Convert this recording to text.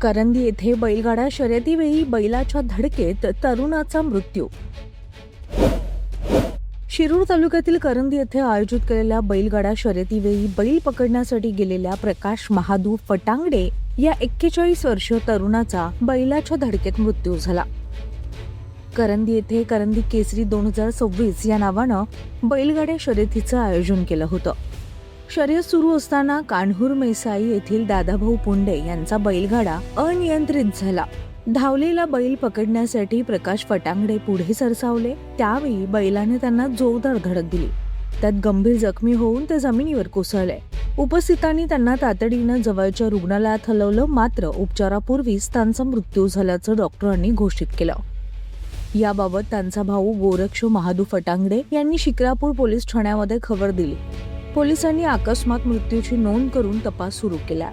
करंदी येथे बैलगाडा शर्यतीवेळी बैलाच्या धडकेत तरुणाचा मृत्यू. शिरूर तालुक्यातील करंदी येथे आयोजित केलेल्या बैलगाडा शर्यतीवेळी बैल पकडण्यासाठी गेलेल्या प्रकाश महादू फटांगडे या 41 वर्षीय तरुणाचा बैलाच्या धडकेत मृत्यू झाला. करंदी येथे करंदी केसरी 2026 या नावानं बैलगाड्या शर्यतीचं आयोजन केलं होतं. शर्यत सुरू असताना कान्हूर मेसाई येथील दादाभाऊ पुंडे यांचा बैलगाडा अनियंत्रित झाला. धावलेला बैल पकडण्यासाठी प्रकाश फटांगडे पुढे सरसावले. त्यावेळी बैलाने त्यांना जोरदार धडक दिली. त्यात गंभीर जखमी होऊन ते जमिनीवर कोसळले. उपस्थितांनी त्यांना तातडीनं जवळच्या रुग्णालयात हलवलं, मात्र उपचारापूर्वीच त्यांचा मृत्यू झाल्याचं डॉक्टरांनी घोषित केलं. याबाबत त्यांचा भाऊ गोरक्ष महादू फटांगडे यांनी शिक्रापूर पोलीस ठाण्यामध्ये खबर दिली. पोलिसांनी अकस्मात मृत्यूची नोंद करून तपास सुरू केला.